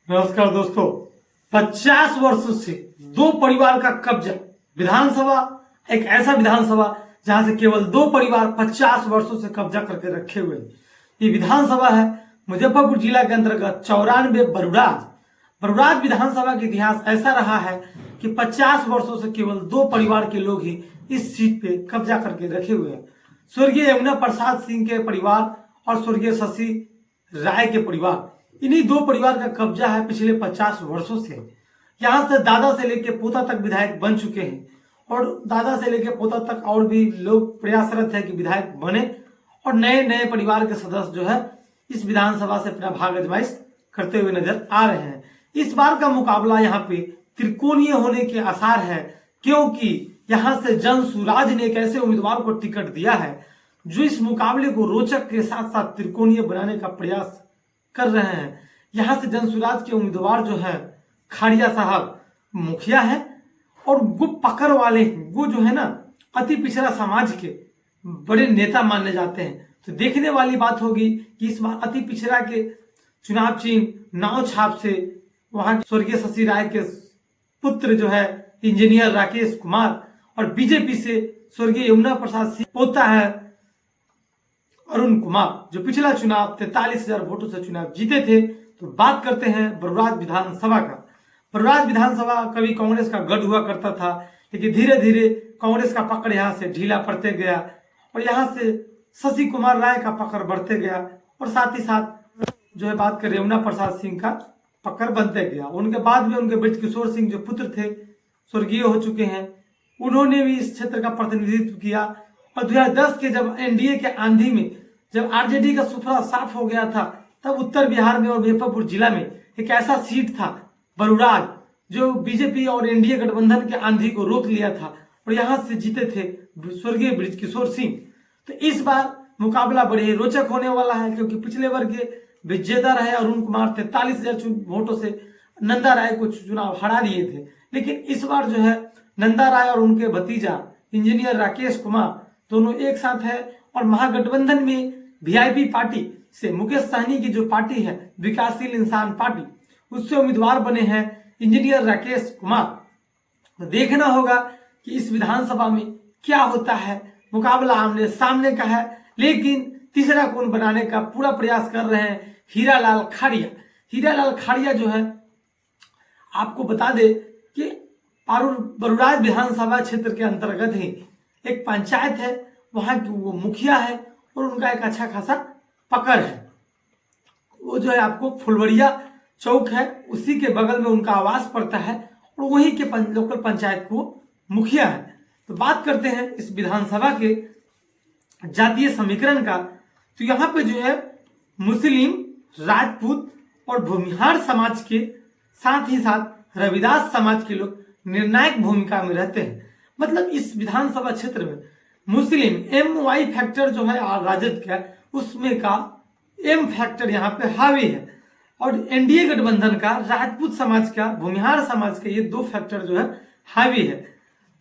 नमस्कार दोस्तों। 50 वर्षों से दो परिवार का कब्जा। विधानसभा एक ऐसा विधानसभा जहां से केवल दो परिवार 50 वर्षों से कब्जा करके रखे हुए हैं। ये विधानसभा है मुजफ्फरपुर जिला के अंतर्गत 94 बरुराज विधानसभा का इतिहास ऐसा रहा है कि 50 वर्षों से केवल दो परिवार के लोग ही इस सीट पे कब्जा करके रखे हुए हैं। स्वर्गीय यमुना प्रसाद सिंह के परिवार और स्वर्गीय शशि राय के परिवार, इन्हीं दो परिवार का कब्जा है पिछले 50 वर्षों से। यहाँ से दादा से लेकर पोता तक विधायक बन चुके हैं और दादा से लेकर पोता तक और भी लोग प्रयासरत है कि विधायक बने और नए नए परिवार के सदस्य जो है इस विधानसभा से अपना भाग आजमाइश करते हुए नजर आ रहे हैं। इस बार का मुकाबला यहाँ पे त्रिकोणीय होने के आसार है, क्योंकि यहाँ से जन सुराज ने एक ऐसे उम्मीदवार को टिकट दिया है जो इस मुकाबले को रोचक के साथ साथ त्रिकोणीय बनाने का प्रयास कर रहे हैं। यहाँ से जनसुराज के उम्मीदवार जो है खाड़िया साहब मुखिया है और वो पकड़ वाले वो जो है ना अति पिछड़ा समाज के बड़े नेता माने जाते हैं। तो देखने वाली बात होगी कि इस बार अति पिछड़ा के चुनाव चिन्ह नाव छाप से वहां स्वर्गीय शशि राय के पुत्र जो है इंजीनियर राकेश कुमार और बीजेपी से स्वर्गीय यमुना प्रसाद सिंह पोता है अरुण कुमार, जो पिछला चुनाव 43,000 वोटों से चुनाव जीते थे। तो बात करते हैं बरुराज विधानसभा का। बरुराज विधानसभा कभी कांग्रेस का गढ़ हुआ करता था, लेकिन धीरे धीरे कांग्रेस का पकड़ यहाँ से ढीला पड़ते गया और यहाँ से शशि कुमार राय का पकड़ बढ़ते गया और साथ ही साथ जो है बात करें यमुना प्रसाद सिंह का पकड़ बनते गया। उनके बाद में उनके बृजकिशोर सिंह जो पुत्र थे स्वर्गीय हो चुके हैं, उन्होंने भी इस क्षेत्र का प्रतिनिधित्व किया और 2010 के जब एनडीए के आंधी में जब आरजेडी का सुफरा साफ हो गया था, तब उत्तर बिहार में और मुजफ्फरपुर जिला में एक ऐसा सीट था बरुराज जो बीजेपी और एनडीए गठबंधन के आंधी को रोक लिया था और यहाँ से जीते थे स्वर्गीय बृजकिशोर सिंह। तो इस बार मुकाबला बड़े रोचक होने वाला है, क्योंकि पिछले वर्ग के विजेता रहे अरुण कुमार 43,000 वोटों से नंदा राय को चुनाव हरा दिए थे। लेकिन इस बार जो है नंदा राय और उनके भतीजा इंजीनियर राकेश कुमार दोनों एक साथ है और महागठबंधन में वीआईपी पार्टी से मुकेश सहनी की जो पार्टी है विकासशील इंसान पार्टी, उससे उम्मीदवार बने हैं इंजीनियर राकेश कुमार। तो देखना होगा कि इस विधानसभा में क्या होता है। मुकाबला आमने सामने का है, लेकिन तीसरा कोण बनाने का पूरा प्रयास कर रहे हैं हीरालाल खाड़िया। हीरालाल खाड़िया जो है आपको बता दे कि बरुराज विधानसभा क्षेत्र के अंतर्गत ही एक पंचायत है, वहां की वो मुखिया है और उनका एक अच्छा खासा पकड़ है। वो जो है आपको फुलवरिया चौक है, उसी के बगल में उनका आवास पड़ता है और वहीं के लोकल पंचायत को मुखिया है। तो बात करते हैं इस विधानसभा के जातीय समीकरण का। तो यहाँ पे जो है मुस्लिम, राजपूत और भूमिहार समाज के साथ ही साथ रविदास समाज के लोग निर्णायक भूमिका में रहते हैं। मतलब इस विधानसभा क्षेत्र में मुस्लिम MY फैक्टर जो है राजद का, उसमें का M फैक्टर यहाँ पे हावी है और एनडीए गठबंधन का राजपूत समाज का, भूमिहार समाज का, ये दो फैक्टर जो है हावी है।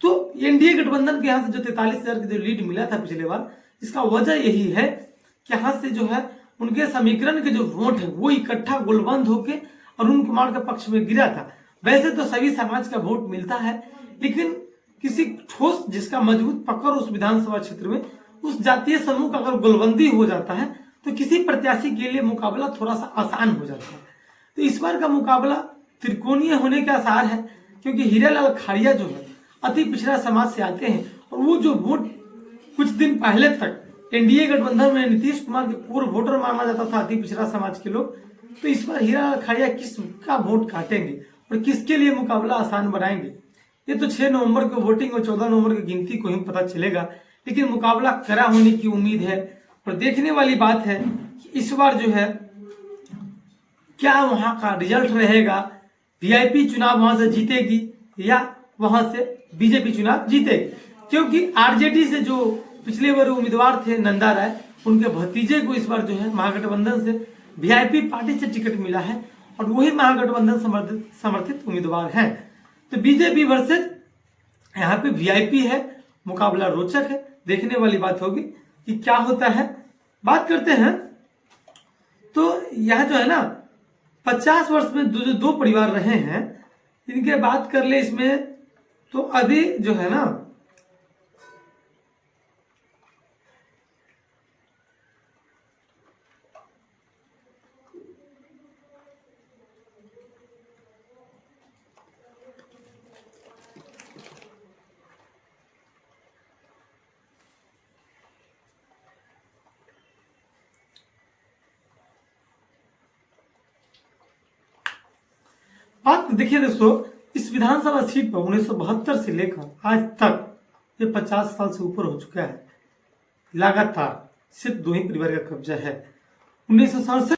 तो एनडीए गठबंधन के यहाँ से जो 43,000 की जो लीड मिला था पिछले बार, इसका वजह यही है कि यहाँ से जो है उनके समीकरण के जो वोट है वो इकट्ठा गोलबंद होके अरुण कुमार के पक्ष में गिरा था। वैसे तो सभी समाज का वोट मिलता है, लेकिन किसी ठोस जिसका मजबूत पकड़ उस विधानसभा क्षेत्र में, उस जातीय समूह का अगर गोलबंदी हो जाता है तो किसी प्रत्याशी के लिए मुकाबला थोड़ा सा आसान हो जाता है। तो इस बार का मुकाबला त्रिकोणीय होने के आसार है, क्योंकि हीरालाल खाड़िया जो है अति पिछड़ा समाज से आते हैं और वो जो वोट कुछ दिन पहले तक एनडीए गठबंधन में नीतीश कुमार के कोर वोटर माना जाता था अति पिछड़ा समाज के लोग, तो इस बार हीरालाल खाड़िया किसका वोट काटेंगे और किसके लिए मुकाबला आसान बनाएंगे, ये तो 6 नवंबर को वोटिंग और 14 नवंबर की गिनती को ही पता चलेगा। लेकिन मुकाबला कड़ा होने की उम्मीद है और देखने वाली बात है कि इस बार जो है क्या वहां का रिजल्ट रहेगा। वीआईपी चुनाव वहां से जीतेगी या वहां से बीजेपी चुनाव जीतेगी, क्योंकि आरजेडी से जो पिछले बार उम्मीदवार थे नंदा राय, उनके भतीजे को इस बार जो है महागठबंधन से वीआईपी पार्टी से टिकट मिला है और वही महागठबंधन समर्थित उम्मीदवार हैं। तो बीजेपी वर्सेज यहाँ पे वीआईपी है, मुकाबला रोचक है, देखने वाली बात होगी कि क्या होता है। बात करते हैं तो यह जो है ना 50 वर्ष में जो दो परिवार रहे हैं, इनके बात कर ले इसमें, तो अभी जो है ना बात देखिए दोस्तों, इस विधानसभा सीट पर 1972 से लेकर आज तक ये 50 साल से ऊपर हो चुका है, लगातार सिर्फ दो ही परिवार का कब्जा है। 1967